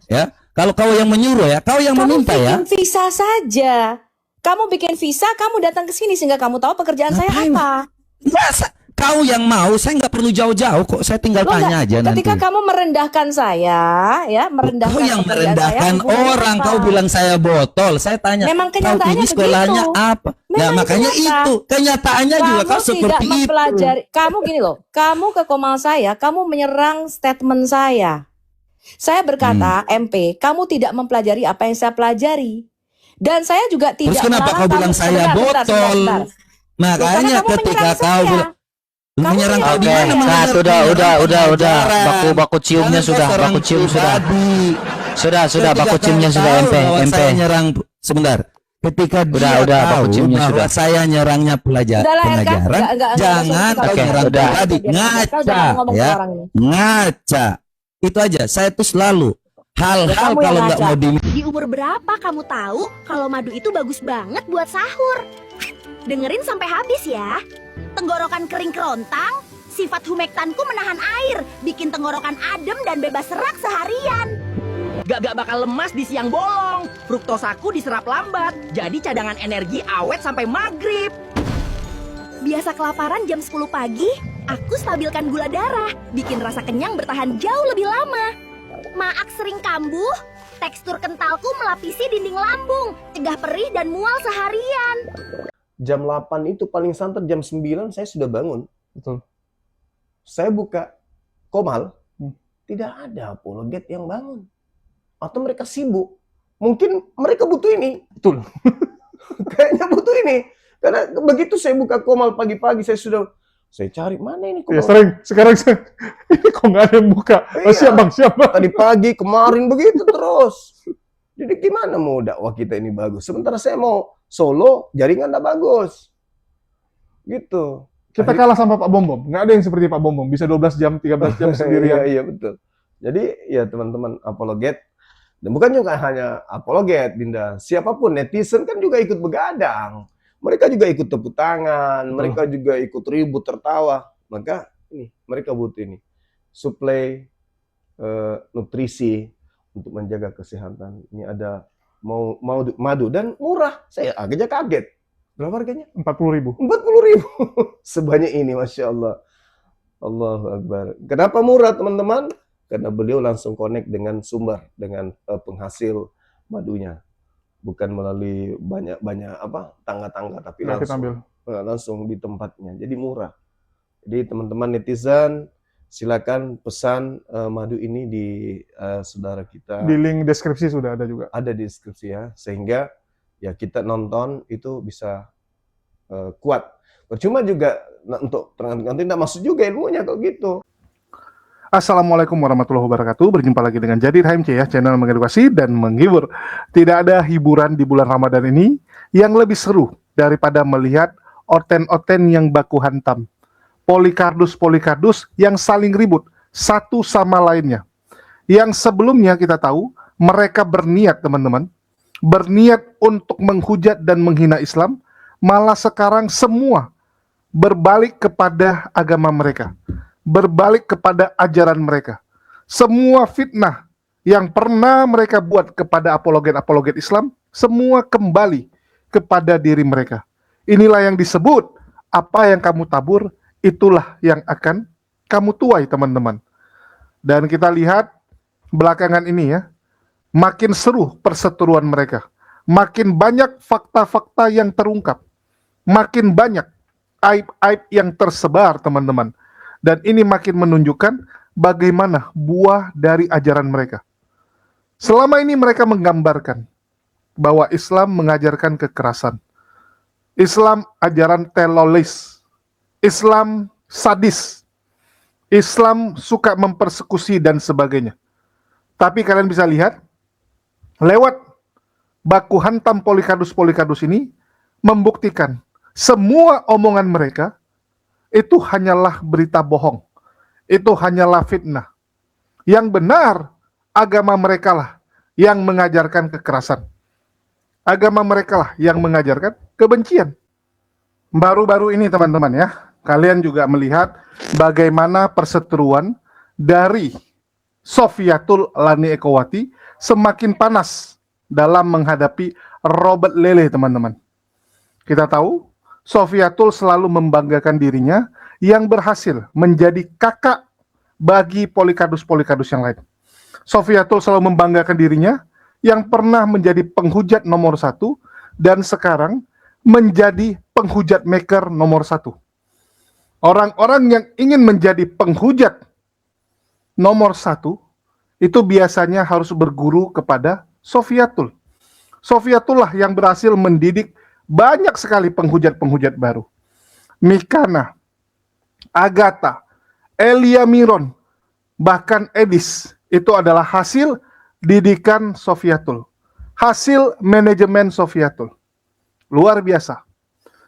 Ya, kalau kau yang menyuruh ya, kau yang meminta ya. Kamu bikin visa saja. Kamu bikin visa, kamu datang ke sini sehingga kamu tahu pekerjaan saya apa. Kau yang mau, saya nggak perlu jauh-jauh kok. Saya tinggal tanya aja nanti. Ketika kamu merendahkan saya, ya merendahkan. Kau yang merendahkan orang, kau bilang saya botol. Saya tanya, memang kau ini sekolahnya begitu. apa? Ya makanya itu kenyataannya kamu juga kau seperti itu. Kamu gini loh, kamu ke Komal saya, kamu menyerang statement saya. Saya berkata, MP, kamu tidak mempelajari apa yang saya pelajari. Dan saya juga tidak. Terus kenapa kau bilang saya botol? Makanya ketika kau bilang menyerang kau di mana? Udah. Baku ciumnya sudah, baku cium sudah. Sudah baku ciumnya sudah MP. Saya nyerang sebentar. Ketika dia baku ciumnya sudah. Saya nyerangnya pengajaran, jangan kau nyerang pribadi. Ngaca ya. Ngaca. Itu aja. Saya tuh selalu hal-hal kalau nggak mau di umur berapa kamu tahu kalau madu itu bagus banget buat sahur? Dengerin sampai habis ya. Tenggorokan kering kerontang, sifat humektanku menahan air, bikin tenggorokan adem dan bebas serak seharian. Gak bakal lemas di siang bolong, fruktosaku diserap lambat, jadi cadangan energi awet sampai maghrib. Biasa kelaparan jam 10 pagi, aku stabilkan gula darah, bikin rasa kenyang bertahan jauh lebih lama. Maak sering kambuh, tekstur kentalku melapisi dinding lambung, cegah perih dan mual seharian. Jam 8 itu paling santer jam 9 saya sudah bangun. Betul. Saya buka Komal, tidak ada apologet yang bangun. Atau mereka sibuk. Mungkin mereka butuh ini. Betul. Kayaknya butuh ini. Karena begitu saya buka Komal pagi-pagi, saya cari, mana ini Komal? Ya sering, sekarang ini kok nggak ada yang buka. Oh, siap bang. Tadi pagi, kemarin begitu terus. Jadi gimana mau dakwah kita ini bagus? Sementara saya mau solo, jaringan nggak bagus. Gitu. Kita kalah sama Pak Bom. Nggak ada yang seperti Pak Bom. Bisa 12 jam, 13 jam sendirian. Iya, betul. Jadi ya teman-teman apologet. Dan bukan juga hanya apologet, Dinda. Siapapun, netizen kan juga ikut begadang. Mereka juga ikut tepuk tangan. Mereka juga ikut ribut, tertawa. Maka ini, mereka butuh ini. Suplai nutrisi untuk menjaga kesehatan. Ini ada mau madu dan murah. Saya agaknya kaget. Berapa harganya? 40.000. 40.000. Sebanyak ini, Masya Allah. Allahu Akbar. Kenapa murah, teman-teman? Karena beliau langsung connect dengan sumber, dengan penghasil madunya. Bukan melalui banyak tangga-tangga, tapi langsung di tempatnya. Jadi murah. Jadi teman-teman netizen, silakan pesan madu ini di saudara kita. Di link deskripsi sudah ada juga. Ada di deskripsi ya, sehingga ya kita nonton itu bisa kuat. Percuma juga untuk nanti tidak masuk juga ilmunya kalau gitu. Assalamualaikum warahmatullahi wabarakatuh. Berjumpa lagi dengan Jadir HMC ya, channel mengedukasi dan menghibur. Tidak ada hiburan di bulan Ramadan ini yang lebih seru daripada melihat orten-orten yang baku hantam. Polikardus yang saling ribut satu sama lainnya. Yang sebelumnya kita tahu mereka berniat, teman-teman, berniat untuk menghujat dan menghina Islam, malah sekarang semua berbalik kepada agama mereka, berbalik kepada ajaran mereka. Semua fitnah yang pernah mereka buat kepada apologet Islam, semua kembali kepada diri mereka. Inilah yang disebut, apa yang kamu tabur, itulah yang akan kamu tuai, teman-teman. Dan kita lihat belakangan ini ya, makin seru perseteruan mereka. Makin banyak fakta-fakta yang terungkap. Makin banyak aib-aib yang tersebar, teman-teman. Dan ini makin menunjukkan bagaimana buah dari ajaran mereka. Selama ini mereka menggambarkan bahwa Islam mengajarkan kekerasan. Islam ajaran teroris. Islam sadis. Islam suka mempersekusi dan sebagainya. Tapi kalian bisa lihat, lewat baku hantam polikardus ini, membuktikan semua omongan mereka itu hanyalah berita bohong. Itu hanyalah fitnah. Yang benar, agama mereka lah yang mengajarkan kekerasan. Agama mereka lah yang mengajarkan kebencian. Baru-baru ini teman-teman ya, kalian juga melihat bagaimana perseteruan dari Sofiatul Lani Ekowati semakin panas dalam menghadapi Robert Lele, teman-teman. Kita tahu Sofiatul selalu membanggakan dirinya yang berhasil menjadi kakak bagi Polikardus-Polikardus yang lain. Sofiatul selalu membanggakan dirinya yang pernah menjadi penghujat nomor 1 dan sekarang menjadi penghujat maker nomor 1. Orang-orang yang ingin menjadi penghujat nomor 1 itu biasanya harus berguru kepada Sofiatul. Sofiatullah yang berhasil mendidik banyak sekali penghujat-penghujat baru. Mikana, Agatha, Elia Miron, bahkan Edis, itu adalah hasil didikan Sofiatul. Hasil manajemen Sofiatul. Luar biasa.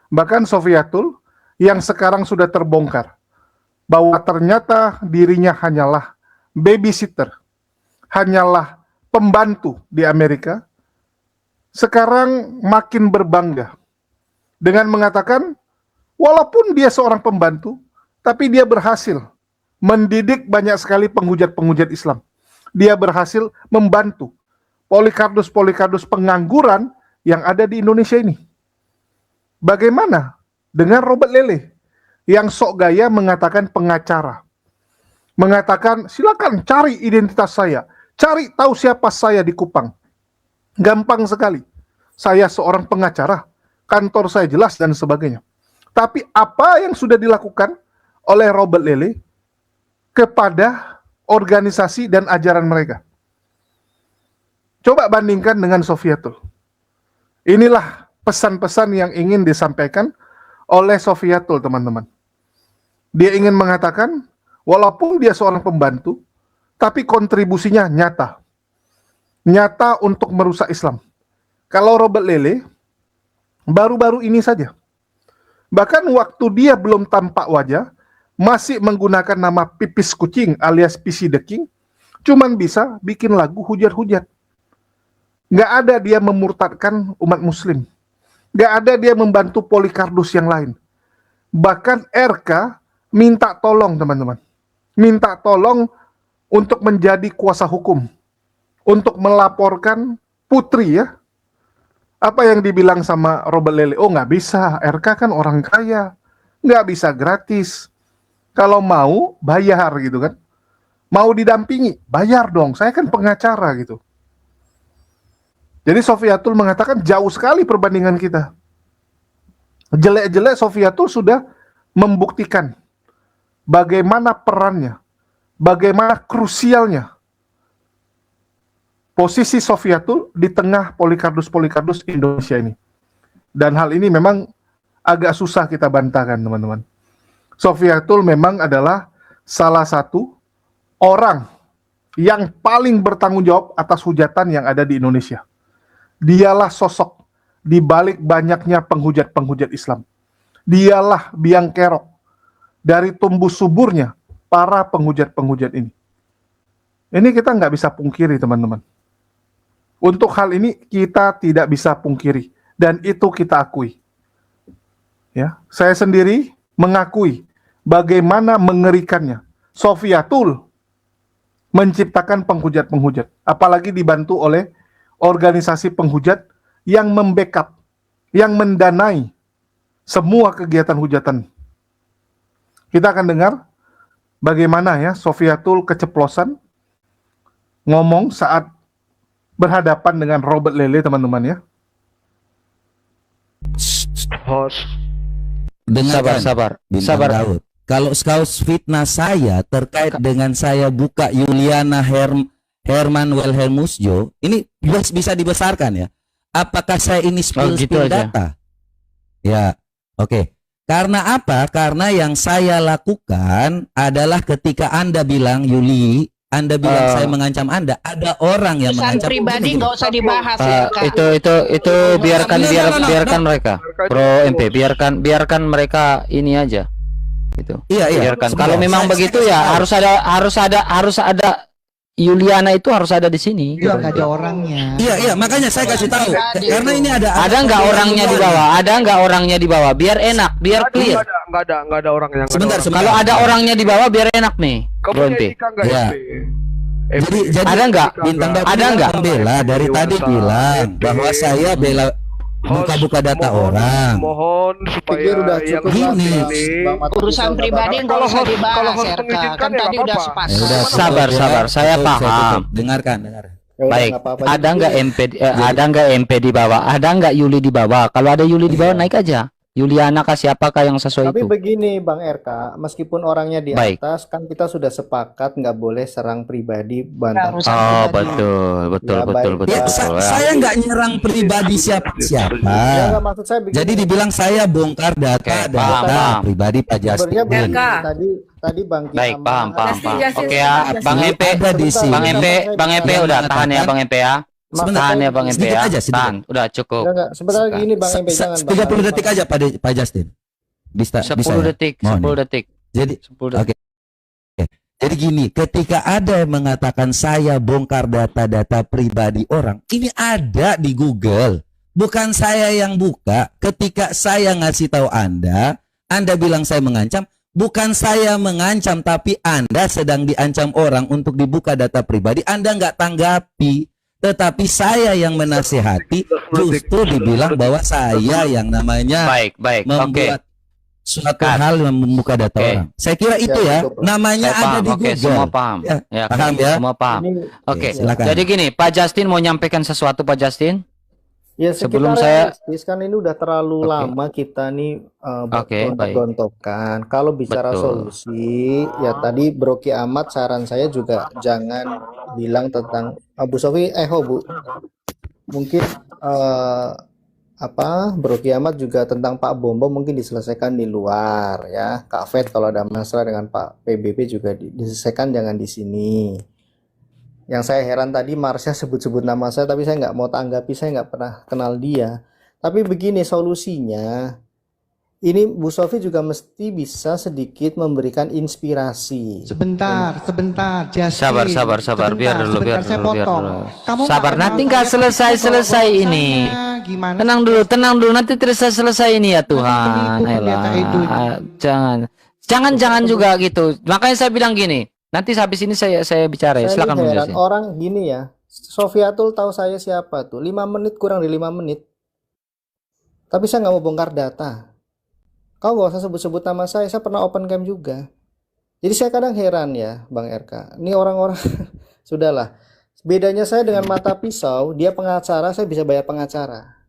Bahkan Sofiatul yang sekarang sudah terbongkar bahwa ternyata dirinya hanyalah babysitter, hanyalah pembantu di Amerika, sekarang makin berbangga dengan mengatakan walaupun dia seorang pembantu, tapi dia berhasil mendidik banyak sekali penghujat-penghujat Islam. Dia berhasil membantu Polikardus-Polikardus pengangguran yang ada di Indonesia ini. Bagaimana dengan Robert Lele yang sok gaya mengatakan pengacara, mengatakan silakan cari identitas saya, cari tahu siapa saya di Kupang. Gampang sekali. Saya seorang pengacara, kantor saya jelas dan sebagainya. Tapi apa yang sudah dilakukan oleh Robert Lele kepada organisasi dan ajaran mereka? Coba bandingkan dengan Sofiatul. Inilah pesan-pesan yang ingin disampaikan oleh Sofiatul, teman-teman. Dia ingin mengatakan, walaupun dia seorang pembantu, tapi kontribusinya nyata. Nyata untuk merusak Islam. Kalau Robert Lele, baru-baru ini saja. Bahkan waktu dia belum tampak wajah, masih menggunakan nama Pipis Kucing alias PC the King, cuman bisa bikin lagu hujat-hujat. Nggak ada dia memurtadkan umat muslim. Nggak ada dia membantu Polikardus yang lain. Bahkan RK minta tolong, teman-teman. Minta tolong untuk menjadi kuasa hukum. Untuk melaporkan Putri, ya. Apa yang dibilang sama Robert Lele? Oh, nggak bisa, RK kan orang kaya. Nggak bisa gratis. Kalau mau, bayar gitu kan. Mau didampingi, bayar dong. Saya kan pengacara gitu. Jadi Sofiatul mengatakan jauh sekali perbandingan kita. Jelek-jelek Sofiatul sudah membuktikan bagaimana perannya, bagaimana krusialnya posisi Sofiatul di tengah Polikardus-Polikardus Indonesia ini. Dan hal ini memang agak susah kita bantahkan, teman-teman. Sofiatul memang adalah salah satu orang yang paling bertanggung jawab atas hujatan yang ada di Indonesia. Dialah sosok di balik banyaknya penghujat-penghujat Islam. Dialah biang kerok dari tumbuh suburnya para penghujat-penghujat ini. Ini kita nggak bisa pungkiri, teman-teman. Untuk hal ini kita tidak bisa pungkiri dan itu kita akui. Ya, saya sendiri mengakui bagaimana mengerikannya Sofiatul menciptakan penghujat-penghujat, apalagi dibantu oleh organisasi penghujat yang membackup, yang mendanai semua kegiatan hujatan. Kita akan dengar bagaimana ya Sofiatul keceplosan ngomong saat berhadapan dengan Robert Lele, teman-teman ya. Sabar. Daud. Kalau Skaus fitnah saya terkait dengan saya buka Juliana Herman Wilhelmusjo, ini bisa dibesarkan ya. Apakah saya ini spill data? Ya, oke. Karena apa? Karena yang saya lakukan adalah ketika Anda bilang Yuli, Anda bilang saya mengancam Anda, ada orang yang mengancam pribadi nggak usah dibahas itu biarkan mereka Pro MP, biarkan mereka ini aja gitu. Iya. Biarkan. Kalau memang begitu ya harus ada Yuliana itu harus ada di sini. Iya, nggak ada orangnya. Iya, makanya saya kasih tahu. Karena ini ada nggak orangnya di bawah? Ada nggak orangnya di bawah? Biar enak, biar clear. Nggak ada orangnya. Sebentar. Kalau ada orangnya di bawah biar enak nih. Bro MP. Ya. Jadi ada nggak? Ada nggak? Bela dari tadi bilang bahwa saya bela buka-buka data orang. Mohon supaya yang gini. Urusan pribadi nggak usah dibahas, RK. Kan tadi udah sepakat. Sabar, saya paham. Dengarkan. Baik, ada nggak MP di bawah? Ada nggak Yuli di bawah? Kalau ada Yuli di bawah naik aja. Yuliana kah siapakah yang sesuai Tapi itu? begini Bang RK, meskipun orangnya di atas, kan kita sudah sepakat nggak boleh serang pribadi bantah. Oh betul. Ya, saya nggak nyerang pribadi siapa. Ya, maksud saya begini. Jadi dibilang saya bongkar data pribadi Pak Justin. Tadi Bang Ki Baik, paham. Oke ya, Bang Bang EP udah tahan ya Bang EP ya. Tahan ya Bang MP ya. Tahan, udah cukup. Sebentar lagi ini Bang MP jangan 30 detik aja Pak Justin. Bisa 10 detik. Jadi oke. Jadi gini, ketika ada yang mengatakan saya bongkar data-data pribadi orang, ini ada di Google. Bukan saya yang buka. Ketika saya ngasih tahu Anda bilang saya mengancam, bukan saya mengancam tapi Anda sedang diancam orang untuk dibuka data pribadi, Anda nggak tanggapi. Tetapi saya yang menasihati, justru dibilang bahwa saya yang namanya membuat suatu hal yang membuka data orang. Saya kira itu ya, namanya ada di Google. Semua paham. Paham ya? Semua paham. Oke, jadi gini, Pak Justin mau nyampaikan sesuatu Pak Justin? Ya, sebelum saya kan ini udah terlalu lama kita nih gontok-gontokan. Kalau bicara solusi, ya tadi Bro Ki Ahmad saran saya juga jangan bilang tentang Bu Sofi, Bu. Mungkin Bro Ki Ahmad juga tentang Pak Bombo mungkin diselesaikan di luar ya. Kak Fed kalau ada masalah dengan Pak PBB juga diselesaikan, jangan di sini. Yang saya heran tadi Marsha sebut-sebut nama saya, tapi saya nggak mau tanggapi, saya nggak pernah kenal dia. Tapi begini solusinya, ini Bu Sofi juga mesti bisa sedikit memberikan inspirasi. Sebentar, Justin. Sabar, biar dulu. Sabar, nanti nggak selesai ini. Gimana? Tenang dulu, nanti selesai ini ya Tuhan. Jangan juga gitu. Makanya saya bilang gini. Nanti habis ini saya bicara ya. Silakan heran orang gini ya. Sofiatul tahu saya siapa tuh? 5 menit kurang dari 5 menit. Tapi saya nggak mau bongkar data. Kau nggak usah sebut-sebut nama saya pernah open cam juga. Jadi saya kadang heran ya, Bang RK. Ini orang-orang sudahlah. Bedanya saya dengan mata pisau, dia pengacara, saya bisa bayar pengacara.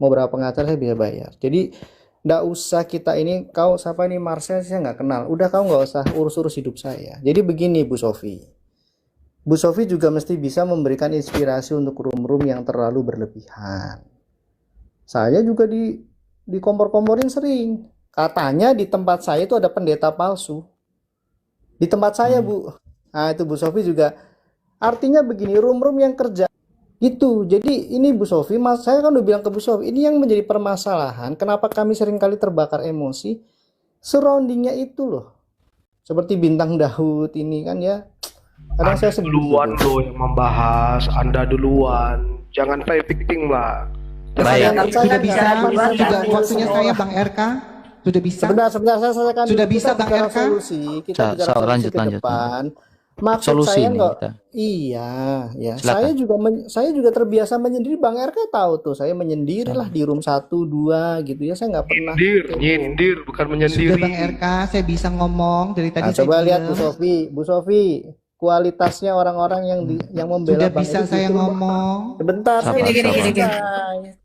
Mau berapa pengacara saya bisa bayar. Jadi nggak usah kita ini, kau siapa ini Marcel saya nggak kenal. Udah kau nggak usah urus-urus hidup saya. Jadi begini Bu Sofi. Bu Sofi juga mesti bisa memberikan inspirasi untuk room-room yang terlalu berlebihan. Saya juga di kompor-komporin sering. Katanya di tempat saya itu ada pendeta palsu. Di tempat saya Bu. Nah itu Bu Sofi juga. Artinya begini, room-room yang kerja gitu. Jadi ini Bu Sofi, saya kan udah bilang ke Bu Sofi, ini yang menjadi permasalahan. Kenapa kami sering kali terbakar emosi? Surroundingnya itu loh. Seperti Bintang Daud ini kan ya. Kadang saya duluan loh yang membahas, Anda duluan. Jangan play victim lah. Baik. Sudah bisa, juga waktunya saya Bang RK. Sudah bisa. Sebentar saya selesaikan. Sudah bisa Bang RK. Solusi. Kita bicara solusi ke depan. Maksud solusi saya enggak, ya. Saya juga terbiasa menyendiri. Bang RK tahu tuh, saya menyendiri lah di room 1, 2 gitu ya. Saya nggak pernah. Nyindir, bukan menyendiri. Sudah Bang RK, saya bisa ngomong dari tadi. Coba lihat Bu Sofi, kualitasnya orang-orang yang membela. Sudah Bang bisa saya ngomong. Sebentar,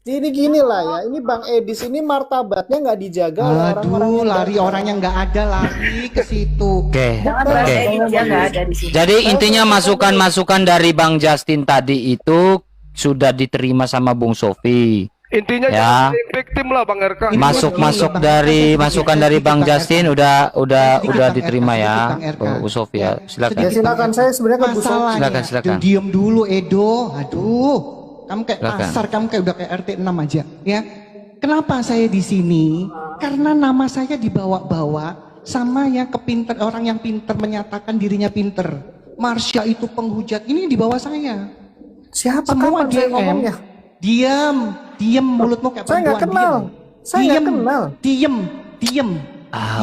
gini lah ya. Ini Bang Edis ini martabatnya nggak dijaga oleh orang-orang. Lari orang yang nggak ada lari ke situ. Oke. Jadi intinya masukan-masukan dari Bang Justin tadi itu sudah diterima sama Bung Sofi. Intinya ya, victim lah Bang RK. Masuk dari masukan dari Bang Justin udah diterima ya, Bu Sofi ya. Silakan. Ya silakan, saya sebenarnya ke Bu Sofi. Silakan. Diam dulu Edo. Aduh. Kamu kayak pasar, kamu kayak udah kayak RT 6 aja, ya. Kenapa saya di sini? Karena nama saya dibawa-bawa sama yang orang yang pinter menyatakan dirinya pinter. Marsha itu penghujat, ini di bawah saya. Siapa semua saya ngomongnya? Diam mulutmu kayak saya nggak kenal. Saya nggak kenal. Diam.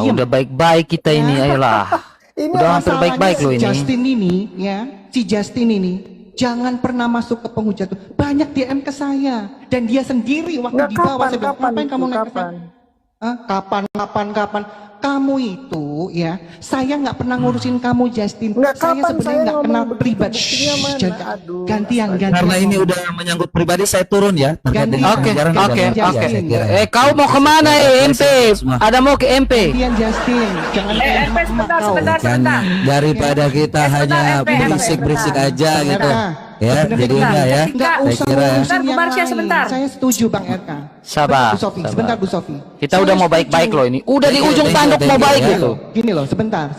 Udah baik-baik kita ini, ayolah. Ini udah hampir baik-baik loh ini. Justin ini ya. si Justin ini jangan pernah masuk ke penghujat. Banyak DM ke saya dan dia sendiri waktu di bawah saya bilang, ngapain kamu naik ke sana? Kapan? Kamu itu ya, saya nggak pernah ngurusin kamu Justin. Saya sebenarnya nggak kenal pribadi. Gantian. Karena ini udah menyangkut pribadi, saya turun ya. Oke. Kau mau kemana MP? Ada mau ke MP? Gantian Justin. Jangan MP sebentar. Daripada kita hanya berisik aja gitu. Ya, jadi enggak ya. Enggak usah ngurusin yang lain. Sebentar. Saya setuju Bang RK. Sabar. Sebentar Bu Sofi. Kita udah mau baik-baik loh ini. Udah di ujung tanduk mau baik gitu. Gini loh, sebentar.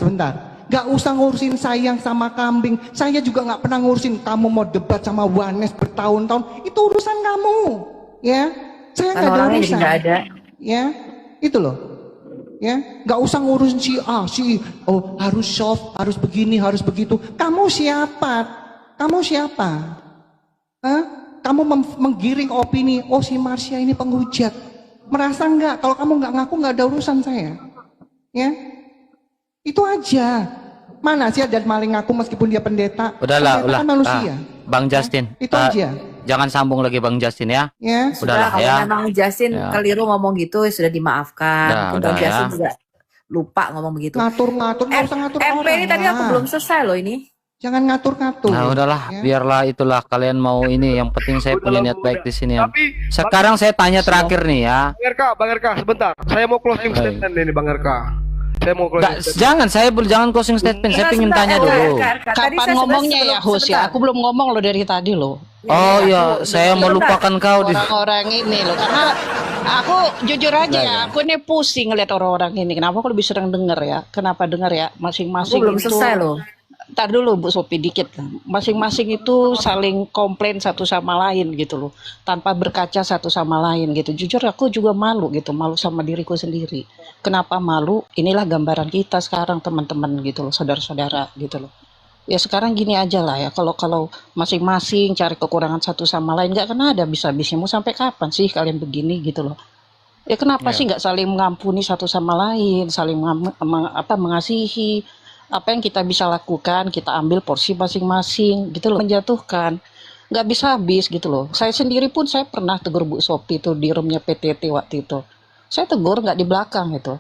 Gak usah ngurusin sayang sama kambing. Saya juga gak pernah ngurusin kamu mau debat sama Wanes bertahun-tahun. Itu urusan kamu. Ya, saya gak ada urusan. Ya, itu loh. Ya, gak usah ngurusin si harus soft, harus begini, harus begitu. Kamu siapa? Kamu menggiring opini, si Marsha ini penghujat. Merasa enggak? Kalau kamu enggak ngaku, enggak ada urusan saya. Ya, itu aja. Mana sih ada maling ngaku meskipun dia pendeta? Udahlah. Kan manusia. Bang Justin. Itu aja. Jangan sambung lagi Bang Justin ya. Ya. Udahlah ya. Kalau memang Justin keliru ngomong gitu, sudah dimaafkan. Bang Justin juga lupa ngomong begitu. Ngatur, nggak usah ngatur MP ini tadi aku belum selesai loh ini. Jangan ngatur-ngatur. Nah udahlah, biarlah itulah kalian mau ini. Yang penting saya punya niat baik di sini ya. Sekarang saya tanya terakhir nih ya. Bang RK, sebentar. Saya mau closing statement ini Bang RK. Saya mau closing statement. Jangan closing statement. Saya ingin tanya dulu. Kapan ngomongnya ya host ya? Aku belum ngomong loh dari tadi loh. Oh iya, saya melupakan kau di orang ini loh. Karena aku jujur aja ya, aku ini pusing ngeliat orang-orang ini. Kenapa aku lebih sering denger ya? Kenapa denger ya? Masing-masing itu belum selesai loh. Ntar dulu Bu Sopi dikit. Masing-masing itu saling komplain satu sama lain gitu loh, tanpa berkaca satu sama lain gitu. Jujur aku juga malu gitu, malu sama diriku sendiri. Kenapa malu? Inilah gambaran kita sekarang teman-teman gitu loh, saudara-saudara gitu loh. Ya sekarang gini aja lah ya, kalau masing-masing cari kekurangan satu sama lain, nggak kena ada bisa-bisa. Mau sampai kapan sih kalian begini gitu loh? Ya kenapa sih nggak saling mengampuni satu sama lain, saling mengasihi? Apa yang kita bisa lakukan, kita ambil porsi masing-masing gitu loh. Menjatuhkan nggak bisa habis gitu loh. Saya sendiri pun saya pernah tegur Bu Sopi itu di roomnya PTT waktu itu. Saya tegur nggak di belakang gitu.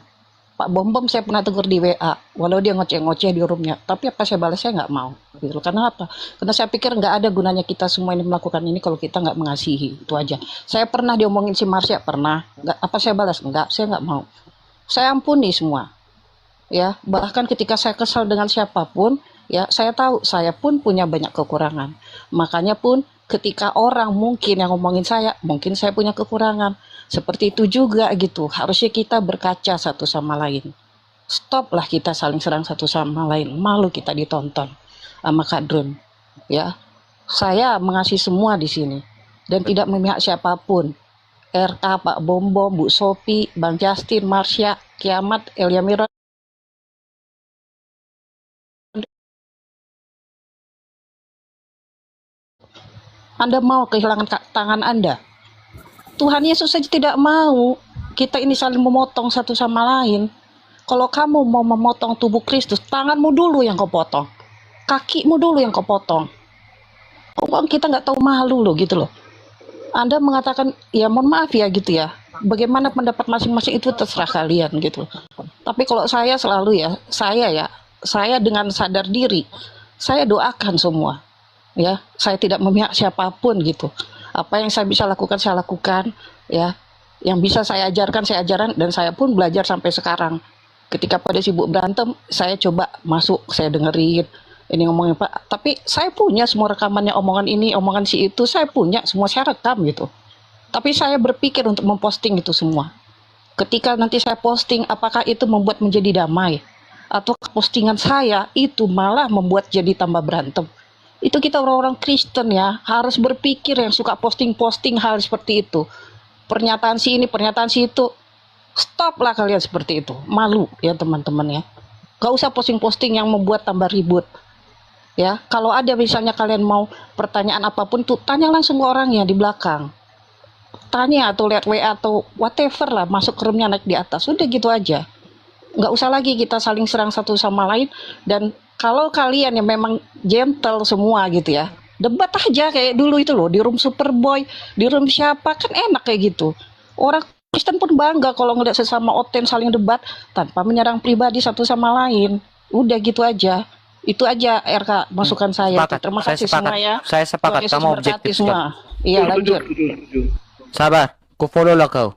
Pak Bom saya pernah tegur di WA, walau dia ngoceh-ngoceh di roomnya, tapi apa saya balas, saya nggak mau gitu loh. Karena apa? Karena saya pikir nggak ada gunanya kita semua ini melakukan ini kalau kita nggak mengasihi. Itu aja. Saya pernah diomongin si Marsha, pernah. Nggak, apa saya balas? Nggak, saya nggak mau. Saya ampuni semua. Ya, bahkan ketika saya kesal dengan siapapun, ya saya tahu saya pun punya banyak kekurangan. Makanya pun ketika orang mungkin yang ngomongin saya, mungkin saya punya kekurangan. Seperti itu juga gitu. Harusnya kita berkaca satu sama lain. Stoplah kita saling serang satu sama lain. Malu kita ditonton sama Kak Drun. Ya, saya mengasihi semua di sini dan tidak memihak siapapun. RK, Pak Bom, Bu Sopi, Bang Justin, Marsha, Kiamat, Elia Mira. Anda mau kehilangan tangan Anda? Tuhan Yesus saja tidak mau kita ini saling memotong satu sama lain. Kalau kamu mau memotong tubuh Kristus, tanganmu dulu yang kau potong, kakimu dulu yang kau potong. Kita nggak tahu malu loh gitu loh. Anda mengatakan, ya mohon maaf ya gitu ya. Bagaimana pendapat masing-masing itu terserah kalian gitu. Tapi kalau saya selalu ya, saya dengan sadar diri, saya doakan semua. Ya, saya tidak memihak siapapun gitu. Apa yang saya bisa lakukan saya lakukan, ya. Yang bisa saya ajarkan saya ajarkan, dan saya pun belajar sampai sekarang. Ketika pada sibuk berantem, saya coba masuk, saya dengerin ini ngomongin Pak. Tapi saya punya semua rekamannya, omongan ini, omongan si itu, saya punya semua, saya rekam gitu. Tapi saya berpikir untuk memposting itu semua. Ketika nanti saya posting, apakah itu membuat menjadi damai, atau postingan saya itu malah membuat jadi tambah berantem? Itu kita orang-orang Kristen ya, harus berpikir yang suka posting-posting hal seperti itu. Pernyataan si ini, pernyataan si itu. Stoplah kalian seperti itu. Malu ya teman-teman ya. Gak usah posting-posting yang membuat tambah ribut. Ya, kalau ada misalnya kalian mau pertanyaan apapun tuh, tanya langsung ke orangnya di belakang. Tanya atau lihat WA atau whatever lah, masuk ke roomnya naik di atas. Udah gitu aja. Gak usah lagi kita saling serang satu sama lain dan Kalau kalian yang memang gentle semua gitu ya, debat aja kayak dulu itu loh, di room Superboy, di room siapa, kan enak kayak gitu. Orang Kristen pun bangga kalau ngeliat sesama oten saling debat tanpa menyerang pribadi satu sama lain. Udah gitu aja. Itu aja RK masukan saya. Sepakat. Terima Saya kasih sepakat. semua ya. Saya sepakat. Tuhan Yesus Kamu berkati objektif semua. Iya, lanjut. Sabar, ku follow lah kau.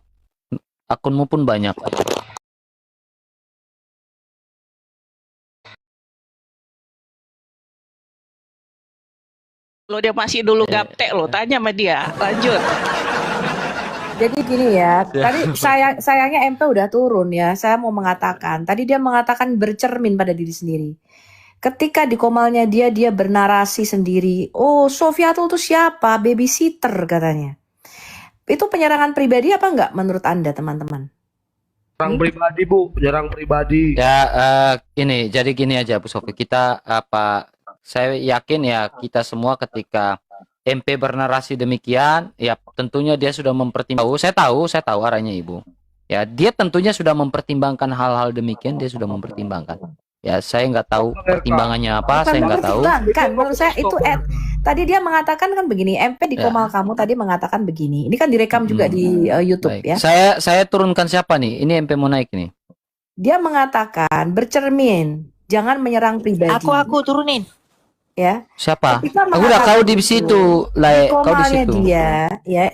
Akunmu pun banyak. Lo dia masih dulu gaptek lo, tanya sama dia. Lanjut. Jadi gini ya, tadi sayangnya MP udah turun ya. Saya mau mengatakan, tadi dia mengatakan bercermin pada diri sendiri. Ketika di komalnya dia bernarasi sendiri. Oh, Sofiatul itu siapa? Babysitter katanya. Itu penyerangan pribadi apa enggak menurut Anda teman-teman? Jarang pribadi Bu, jarang pribadi. Ya, jadi gini aja Bu Sofi. Saya yakin ya kita semua ketika MP bernarasi demikian, ya tentunya dia sudah mempertimbangkan. Saya tahu arahnya Ibu. Ya, dia tentunya sudah mempertimbangkan hal-hal demikian, dia sudah mempertimbangkan. Ya, saya nggak tahu pertimbangannya apa, saya nggak tahu. Kan menurut saya itu tadi dia mengatakan kan begini, MP di komal kamu tadi mengatakan begini. Ini kan direkam juga di YouTube baik. ya. Saya turunkan siapa nih? Ini MP mau naik nih. Dia mengatakan bercermin, jangan menyerang pribadi. Aku turunin. Ya. Siapa? Udah kau di situ, kau di situ.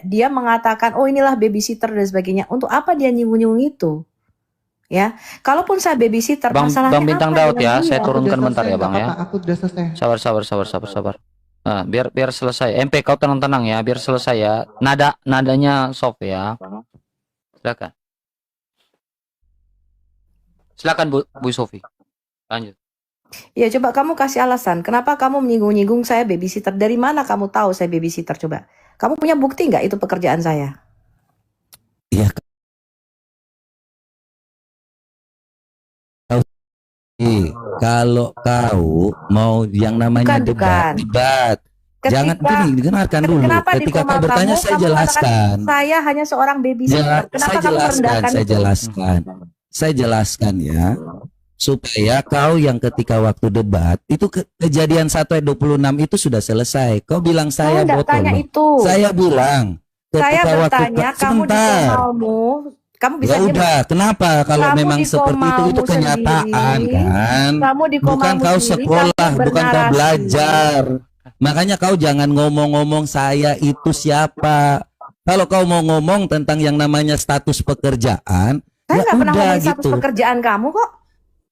Dia mengatakan, oh inilah babysitter dan sebagainya. Untuk apa dia nyinggung-nyinggung itu? Ya, kalaupun saya babysitter, masalahnya Bang Bintang apa Daud ya, saya turunkan bentar ya Bang ya. Aku udah selesai. Sabar. Nah, biar selesai. MP kau tenang-tenang ya, biar selesai ya. Nadanya soft ya. Silakan Bu Sofi. Lanjut. Ya, coba kamu kasih alasan. Kenapa kamu menyinggung-nyinggung saya babysitter? Dari mana kamu tahu saya babysitter? Coba. Kamu punya bukti nggak itu pekerjaan saya? Iya. Kalau kau mau yang namanya debat. Jangan gini, dengarkan dulu. Ketika kau bertanya, saya jelaskan. Saya hanya seorang babysitter. Kenapa kamu merendahkan? Saya jelaskan ya. Supaya kau yang ketika waktu debat itu kejadian 1 ayat 26 itu sudah selesai. Kau bilang saya botol. Saya bilang ketika bertanya, kamu di komalmu, kamu bisa ya udah, kenapa kalau kamu memang seperti itu kenyataan kan? Bukan kau sekolah, bukan kau belajar. Makanya kau jangan ngomong-ngomong saya itu siapa. Kalau kau mau ngomong tentang yang namanya status pekerjaan, saya nggak pernah ngomongin gitu. Status pekerjaan kamu kok.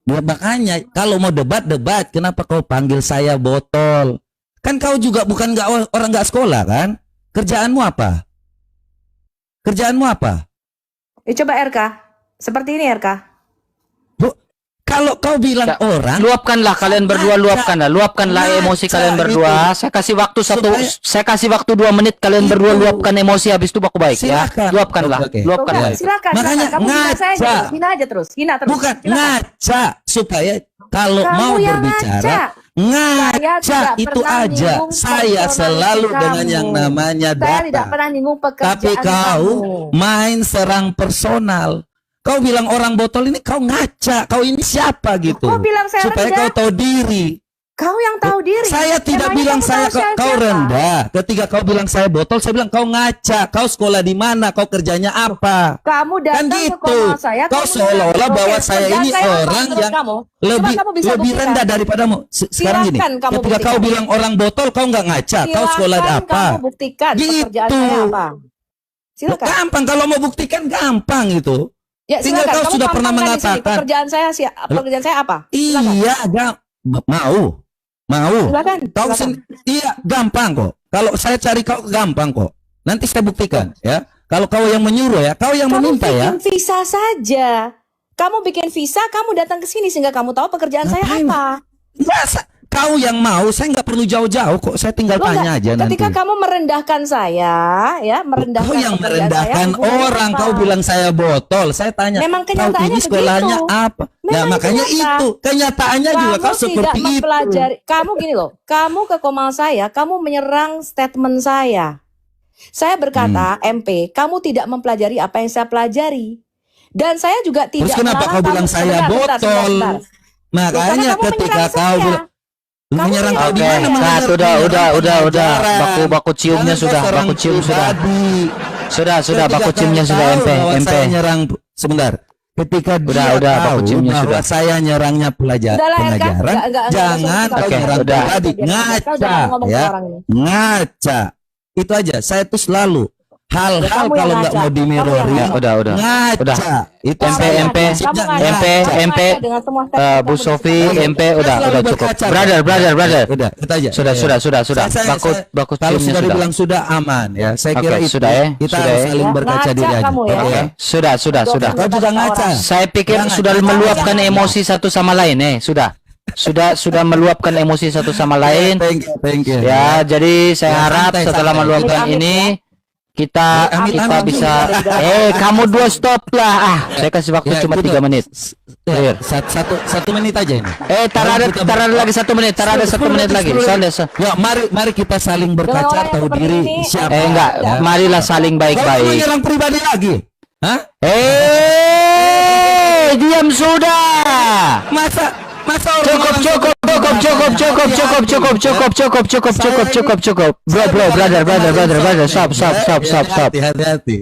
Ya, makanya kalau mau debat, kenapa kau panggil saya botol? Kan kau juga bukan orang nggak sekolah kan? Kerjaanmu apa? Coba RK, seperti ini RK. Kalau kau bilang orang, luapkanlah kalian berdua, luapkanlah emosi kalian berdua. Saya kasih waktu 2 menit kalian berdua luapkan emosi, habis itu aku baik ya. Luapkanlah. Silakan. Makanya ngaca. Hina terus. Bukan ngaca, supaya kalau mau berbicara ngaca itu aja. Saya selalu dengan yang namanya data. Saya tidak pernah nyinggung pekerjaan. Tapi kau main serang personal. Kau bilang orang botol ini, kau ngaca. Kau ini siapa gitu? Kau bilang saya supaya rendah. Kau tahu diri. Kau yang tahu diri. Saya tidak bilang kau rendah. Ketika kau bilang saya botol, saya bilang kau ngaca. Kau sekolah di mana? Kau kerjanya apa? Kamu datang kan gitu. ke komal saya. Kau seolah-olah bahwa saya ini orang yang lebih rendah daripadamu. Sekarang gini, ketika kau bilang orang botol, kau nggak ngaca. Kau sekolah di apa? Kamu buktikan pekerjaan gitu. saya apa. Silakan. Gampang, kalau mau buktikan gampang itu. Ya, tinggal kau sudah pernah mengatakan pekerjaan saya apa? Silakan. Iya, mau. Silakan. Kau iya, gampang kok. Kalau saya cari kau gampang kok. Nanti saya buktikan ya. Kalau kau yang menyuruh ya, kau yang meminta ya. Kamu bikin visa saja. Kamu bikin visa, kamu datang ke sini sehingga kamu tahu pekerjaan saya apa. Kau yang mau, saya nggak perlu jauh-jauh kok. Saya tinggal tanya aja nanti. Ketika kamu merendahkan saya, ya merendahkan. Kau yang merendahkan orang, kau bilang saya botol. Saya tanya, memang kau ini sekolahnya apa? Nah, makanya itu kenyataannya juga kau seperti itu. Kamu gini loh, kamu ke komal saya, kamu menyerang statement saya. Saya berkata, MP, kamu tidak mempelajari apa yang saya pelajari. Dan saya juga tidak. Terus kenapa kau bilang saya botol? Makanya ketika kau menyerang kau di mana? Kat, udah. Baku ciumnya sudah, baku cium sudah. Sudah, baku ciumnya sudah MP. Nyerang sebentar. Ketika udah baku ciumnya sudah. Saya nyerangnya pengajaran, jangan kau nyerang pribadi. Ngaca ya. Ngaca. Itu aja. Saya tuh selalu hal-hal kalau nggak mau di mirror ya udah itu MP Bu Sofi MP udah cukup brother udah itu aja sudah baku kalau sudah dibilang sudah aman ya saya kira itu sudah ya kita harus saling berkaca diri aja sudah kau juga ngaca saya pikir sudah meluapkan emosi satu sama lain sudah meluapkan emosi satu sama lain. Thank you. Ya, jadi saya harap setelah meluapkan ini kita bisa kamu dua stop lah. Saya kasih waktu cuma 3 menit. Clear. Satu menit aja ini. Tar ada lagi 1 menit. Tar ada 1 menit lagi. Ya, mari kita saling berkaca tahu diri siapa. Enggak, marilah saling baik-baik. Kau menyerang pribadi lagi. Hah? Diam sudah. Masa Cukup. Bro, brother. Stop. Hati-hati.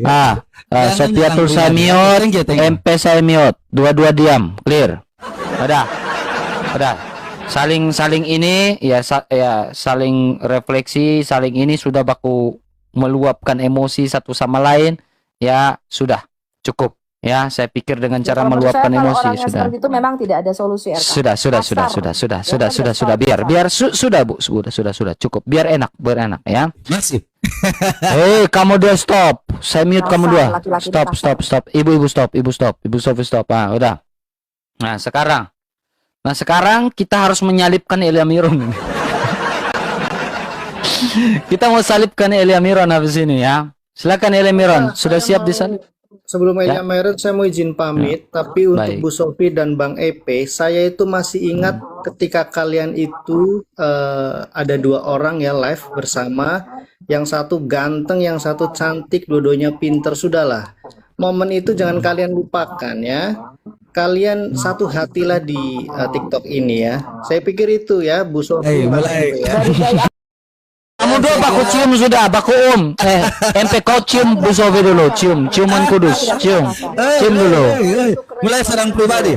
Sofiatul saya mute, MP saya mute. Dua-dua diam, clear. Udah. Saling ini ya saling refleksi, saling ini sudah baku meluapkan emosi satu sama lain. Ya, sudah. Cukup. Ya, saya pikir dengan cara meluapkan emosi sudah. Seperti itu memang tidak ada solusi. Sudah. Biar sudah Bu, sudah cukup. Biar enak ya. Masih. Kamu dua stop. Saya mute kamu dua. Stop. Ibu stop. Ibu Sofi stop. Udah. Nah, sekarang kita harus menyalipkan Elia Miron. Kita mau salipkan Elia Miron habis ini ya. Silakan Elia Miron, sudah siap disalip? Sebelum Elia Miron saya mau izin pamit, tapi untuk Bu Sofi dan Bang EP, saya itu masih ingat ketika kalian itu ada 2 orang ya live bersama, yang satu ganteng, yang satu cantik, dua-duanya pinter. Sudahlah, momen itu jangan kalian lupakan ya. Kalian satu hatilah di TikTok ini ya. Saya pikir itu ya Bu Sofi. Ya. Kamu dua baku cium sudah, baku MP kau cium Bu Sofi dulu, ciuman kudus, cium dulu. Mulai serang pribadi.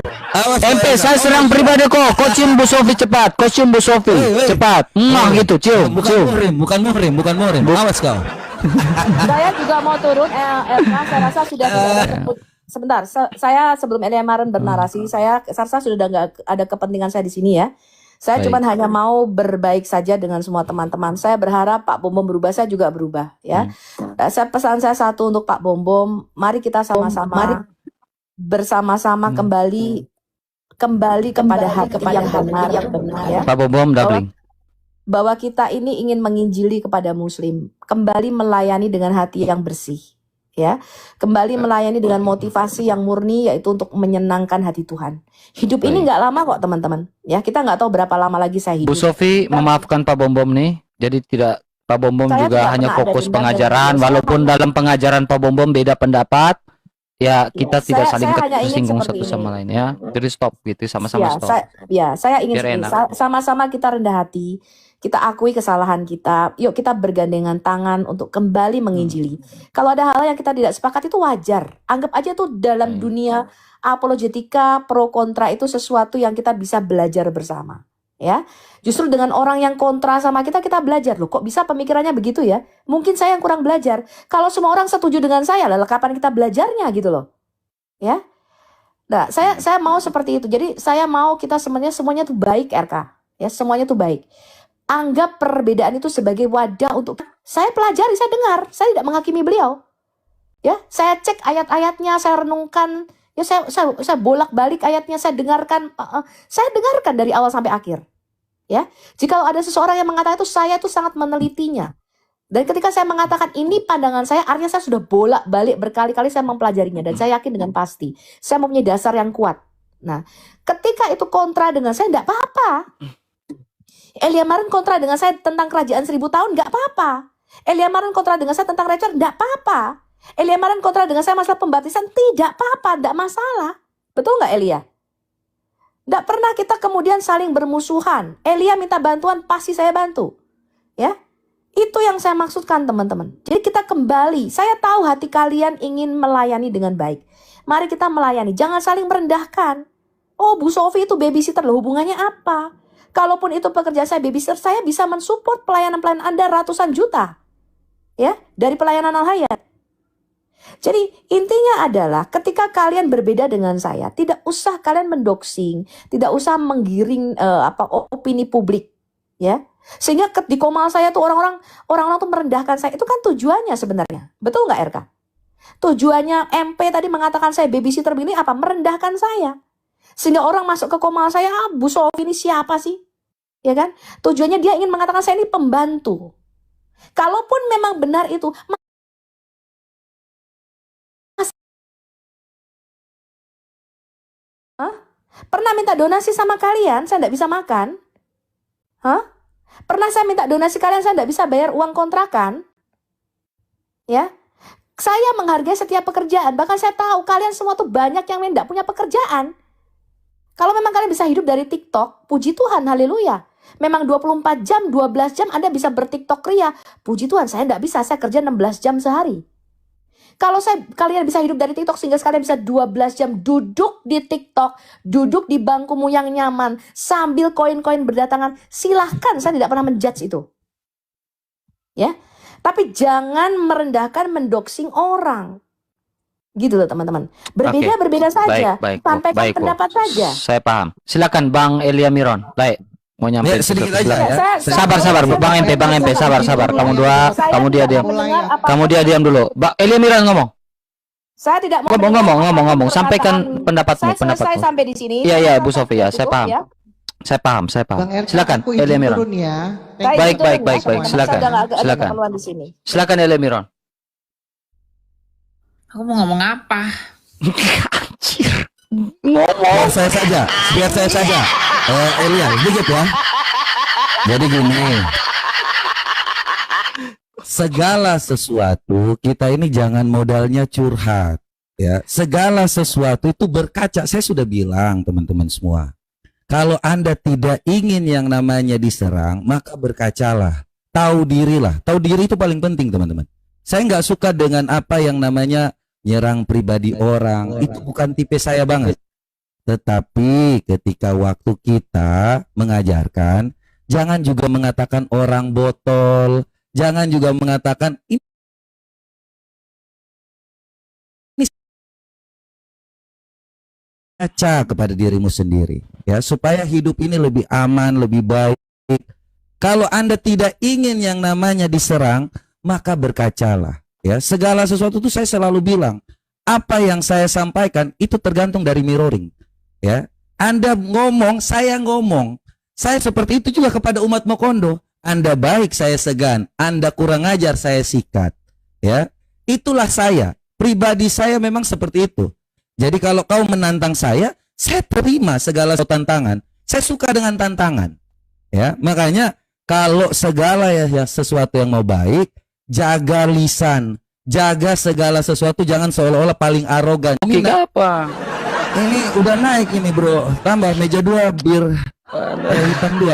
MP saya serang pribadi kok cium Bu Sofi cepat, kau cium Bu Sofi cepat, gitu cium. Bukan muhrim. Awas kau. Saya juga mau turun, saya rasa sudah sebentar. Saya sebelum Elia Miron bernarasi, saya rasa sudah nggak ada kepentingan saya di sini ya. Saya cuma hanya mau berbaik saja dengan semua teman-teman. Saya berharap Pak Bom berubah, saya juga berubah ya. Pesan saya satu untuk Pak Bom, mari kita sama-sama bersama-sama kembali kepada hati yang benar ya. Pak Bom darling. Bahwa kita ini ingin menginjili kepada muslim, kembali melayani dengan hati yang bersih ya. Kembali melayani dengan motivasi yang murni, yaitu untuk menyenangkan hati Tuhan. Hidup ini nggak lama kok teman-teman ya, kita nggak tahu berapa lama lagi saya hidup. Bu Sofi memaafkan Pak Bom nih, jadi tidak, Pak Bom juga hanya fokus pengajaran, walaupun dalam pengajaran Pak Bom beda pendapat ya, kita tidak saling tersinggung satu sama lain ya. Jadi stop gitu, sama-sama stop. Saya ingin sama-sama kita rendah hati, kita akui kesalahan kita, yuk kita bergandengan tangan untuk kembali menginjili. Kalau ada hal yang kita tidak sepakat itu wajar, anggap aja tuh dalam dunia apologetika, pro kontra itu sesuatu yang kita bisa belajar bersama ya. Justru dengan orang yang kontra sama kita belajar, loh kok bisa pemikirannya begitu ya, mungkin saya yang kurang belajar. Kalau semua orang setuju dengan saya, lalu kapan kita belajarnya gitu loh ya. Nah, saya mau seperti itu. Jadi saya mau kita semuanya tuh baik RK ya, semuanya tuh baik. Anggap perbedaan itu sebagai wadah untuk saya pelajari, saya dengar, saya tidak menghakimi beliau ya. Saya cek ayat-ayatnya, saya renungkan ya, saya bolak-balik ayatnya, saya dengarkan dari awal sampai akhir ya. Jika ada seseorang yang mengatakan itu, saya tuh sangat menelitinya, dan ketika saya mengatakan ini pandangan saya, artinya saya sudah bolak-balik berkali-kali saya mempelajarinya, dan saya yakin dengan pasti saya mempunyai dasar yang kuat. Nah, ketika itu kontra dengan saya, enggak apa-apa. Elia Miron kontra dengan saya tentang kerajaan 1000 tahun, enggak apa-apa. Elia Miron kontra dengan saya tentang rapture, enggak apa-apa. Elia Miron kontra dengan saya masalah pembaptisan, tidak apa-apa, enggak masalah. Betul nggak Elia? Tidak pernah kita kemudian saling bermusuhan. Elia minta bantuan, pasti saya bantu. Ya, itu yang saya maksudkan teman-teman. Jadi kita kembali, saya tahu hati kalian ingin melayani dengan baik. Mari kita melayani, jangan saling merendahkan. Oh, Bu Sofi itu babysitter loh, hubungannya apa? Kalaupun itu pekerjaan saya babysitter, saya bisa mensupport pelayanan-pelayanan Anda ratusan juta. Ya, dari pelayanan Al-Hayat. Jadi intinya adalah ketika kalian berbeda dengan saya, tidak usah kalian mendoxing, tidak usah menggiring opini publik, ya. Sehingga di komal saya tuh orang-orang tuh merendahkan saya. Itu kan tujuannya sebenarnya. Betul nggak RK? Tujuannya MP tadi mengatakan saya babysitter begini apa? Merendahkan saya. Sehingga orang masuk ke komal saya, Bu Sofi ini siapa sih? Ya kan? Tujuannya dia ingin mengatakan saya ini pembantu. Kalaupun memang benar itu, pernah minta donasi sama kalian, saya tidak bisa makan? Pernah saya minta donasi kalian, saya tidak bisa bayar uang kontrakan? Ya, saya menghargai setiap pekerjaan. Bahkan saya tahu kalian semua tuh banyak yang tidak punya pekerjaan. Kalau memang kalian bisa hidup dari TikTok, puji Tuhan, haleluya. Memang 24 jam, 12 jam Anda bisa bertiktok ria. Puji Tuhan, saya tidak bisa, saya kerja 16 jam sehari. Kalau kalian bisa hidup dari TikTok sehingga kalian bisa 12 jam duduk di TikTok, duduk di bangkumu yang nyaman, sambil koin-koin berdatangan, silahkan, saya tidak pernah menjudge itu. Ya, tapi jangan merendahkan, mendoxing orang. Gitu loh teman-teman. Berbeda saja, sampaikan pendapat saja. Saya paham. Silakan Bang Elia Miron. Baik. Mau nyampe sedikit aja ya. Sabar Bang MP sabar. Kamu dia diam dulu. Bang Elia Miran ngomong. Saya tidak mau ngomong. Sampaikan pendapatmu. Saya sampai di sini. Iya Bu Sofi ya, saya paham. Ya. Saya paham. Silakan Elia Miran. Baik. Silakan Elia Miran. Aku mau ngomong apa? Anjir. Biar saya saja. Elia, dikit ya. Jadi gini, segala sesuatu kita ini jangan modalnya curhat, ya. Segala sesuatu itu berkaca. Saya sudah bilang teman-teman semua, kalau Anda tidak ingin yang namanya diserang, maka berkacalah. Tahu dirilah. Tahu diri itu paling penting teman-teman. Saya nggak suka dengan apa yang namanya nyerang pribadi orang. Itu bukan tipe saya banget. Tetapi ketika waktu kita mengajarkan, jangan juga mengatakan orang botol, jangan juga mengatakan ini kaca kepada dirimu sendiri, ya, supaya hidup ini lebih aman, lebih baik. Kalau Anda tidak ingin yang namanya diserang, maka berkacalah, ya. Segala sesuatu itu saya selalu bilang, apa yang saya sampaikan itu tergantung dari mirroring. Ya, Anda ngomong, saya ngomong. Saya seperti itu juga kepada umat Mokondo. Anda baik, saya segan. Anda kurang ajar, saya sikat. Ya, itulah saya. Pribadi saya memang seperti itu. Jadi kalau kau menantang saya terima segala tantangan. Saya suka dengan tantangan. Ya, makanya kalau segala sesuatu yang mau baik, jaga lisan, jaga segala sesuatu, jangan seolah-olah paling arogan. Oke, apa? Ini udah naik ini bro, tambah meja 2 bir hitam 2.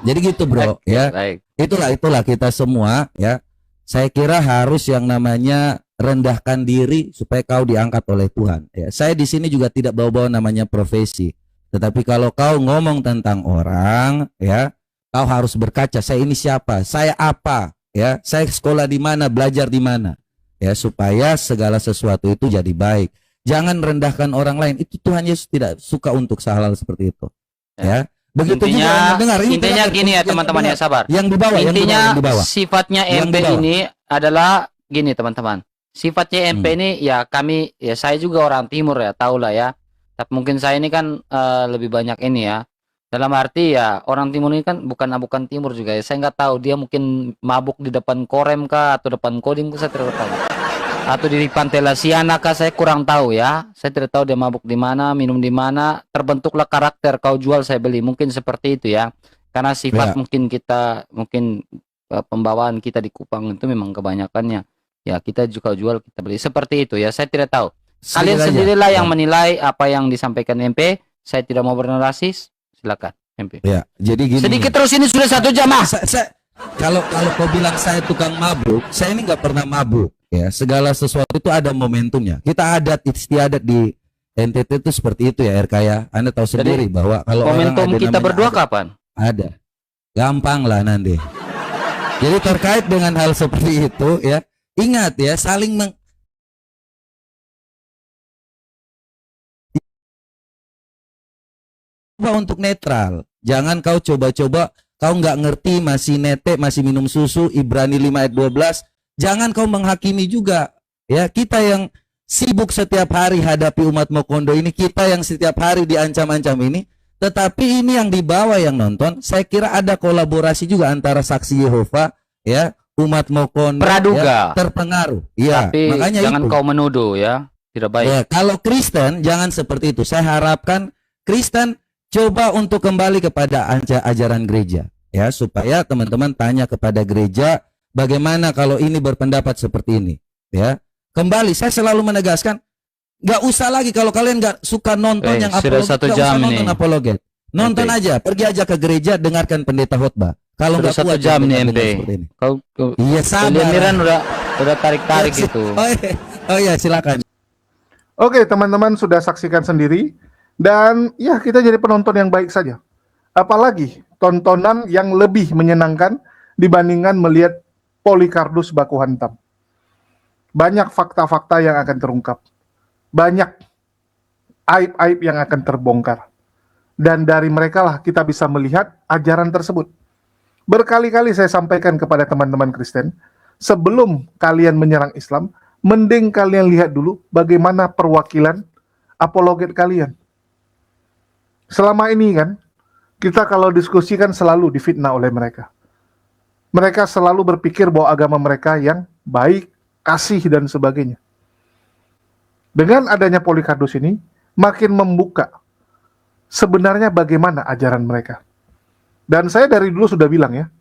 Jadi gitu bro, ya. Itulah kita semua, ya. Saya kira harus yang namanya rendahkan diri supaya kau diangkat oleh Tuhan. Ya, saya di sini juga tidak bawa-bawa namanya profesi. Tetapi kalau kau ngomong tentang orang, ya, kau harus berkaca. Saya ini siapa? Saya apa? Ya, saya sekolah di mana? Belajar di mana? Ya, supaya segala sesuatu itu jadi baik. Jangan rendahkan orang lain. Itu Tuhan Yesus tidak suka untuk hal-hal seperti itu. Ya. Begitu intinya, juga mendengar. Intinya gini ya teman-teman ya, sabar. Yang di bawah. Intinya yang di bawah. Sifatnya MP ini adalah gini teman-teman. Sifatnya MP ini ya kami, ya saya juga orang timur ya, tahulah ya. Tapi mungkin saya ini kan lebih banyak ini ya. Dalam arti ya orang timur ini kan bukan timur juga ya. Saya nggak tahu dia mungkin mabuk di depan korem kah atau depan koding, saya tidak tahu. Atau di Pantai Lasiana kah, saya kurang tahu ya. Saya tidak tahu dia mabuk di mana, minum di mana. Terbentuklah karakter, kau jual saya beli, mungkin seperti itu ya. Karena sifat mungkin kita, pembawaan kita di Kupang itu memang kebanyakannya ya kita juga jual, kita beli, seperti itu ya. Saya tidak tahu. Kalian sendirilah yang menilai apa yang disampaikan MP. saya tidak mau bernarasi, silakan MP. Ya, jadi gini. Sedikit terus, ini sudah 1 jam, ah. Kalau kau bilang saya tukang mabuk, saya ini nggak pernah mabuk. Ya, segala sesuatu itu ada momentumnya. Kita adat istiadat di NTT itu seperti itu ya, RK ya. Anda tahu sendiri bahwa kalau momentum orang ada kita berdua ada, kapan? Ada. Gampang lah nanti. Jadi terkait dengan hal seperti itu ya, ingat ya, saling untuk netral. Jangan kau coba-coba, kau nggak ngerti, masih netek, masih minum susu, Ibrani 5 ayat 12. Jangan kau menghakimi juga. Ya, kita yang sibuk setiap hari hadapi umat Mokondo ini, kita yang setiap hari diancam-ancam ini, tetapi ini yang dibawa yang nonton, saya kira ada kolaborasi juga antara saksi Yehova, ya, umat Mokondo, Praduga. ya, terpengaruh. Ya, Tapi makanya jangan itu. kau menuduh ya, tidak baik. Ya, kalau Kristen jangan seperti itu. Saya harapkan Kristen coba untuk kembali kepada ajaran gereja, ya, supaya teman-teman tanya kepada gereja bagaimana kalau ini berpendapat seperti ini, ya. Kembali saya selalu menegaskan, nggak usah lagi kalau kalian nggak suka nonton yang sudah apologet, 1 nggak jam usah nonton nih. apologet. Nonton aja, pergi aja ke gereja, dengarkan pendeta khotbah. Kalau Sudah nggak 1 kuat jam nih dengar MP. seperti ini. Kau Iya, sabar. Miran udah tarik-tarik Ya, gitu. Oh iya, silakan. Oke, teman-teman sudah saksikan sendiri. Dan ya, kita jadi penonton yang baik saja. Apalagi tontonan yang lebih menyenangkan dibandingkan melihat Polycarpus baku hantam. Banyak fakta-fakta yang akan terungkap. Banyak aib-aib yang akan terbongkar. Dan dari mereka lah kita bisa melihat ajaran tersebut. Berkali-kali saya sampaikan kepada teman-teman Kristen, sebelum kalian menyerang Islam, mending kalian lihat dulu bagaimana perwakilan apologet kalian. Selama ini kan, kita kalau diskusi kan selalu difitnah oleh mereka. Mereka selalu berpikir bahwa agama mereka yang baik, kasih, dan sebagainya. Dengan adanya Polycarpus ini, makin membuka sebenarnya bagaimana ajaran mereka. Dan saya dari dulu sudah bilang ya,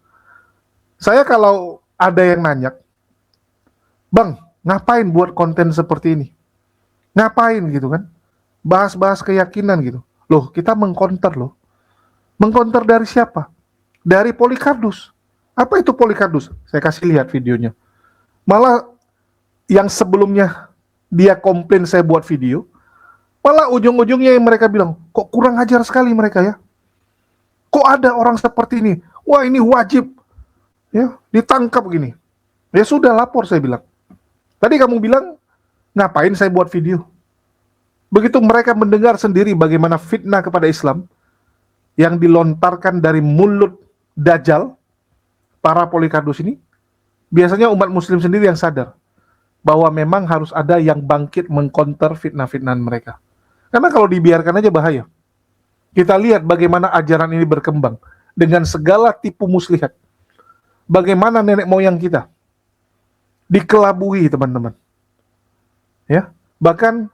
saya kalau ada yang nanya, Bang, ngapain buat konten seperti ini? Ngapain gitu kan? Bahas-bahas keyakinan gitu. Loh, kita mengkonter loh. Mengkonter dari siapa? Dari Polycarpus. Apa itu Polycarpus? Saya kasih lihat videonya. Malah yang sebelumnya dia komplain saya buat video, malah ujung-ujungnya yang mereka bilang, kok kurang ajar sekali mereka ya. Kok ada orang seperti ini? Wah, ini wajib ya ditangkap gini. Ya sudah, lapor, saya bilang. Tadi kamu bilang, ngapain saya buat video? Begitu mereka mendengar sendiri bagaimana fitnah kepada Islam yang dilontarkan dari mulut Dajjal, para Polycarpus ini, biasanya umat muslim sendiri yang sadar bahwa memang harus ada yang bangkit mengkonter fitnah-fitnahan mereka. Karena kalau dibiarkan aja bahaya. Kita lihat bagaimana ajaran ini berkembang dengan segala tipu muslihat. Bagaimana nenek moyang kita dikelabui, teman-teman. Ya, bahkan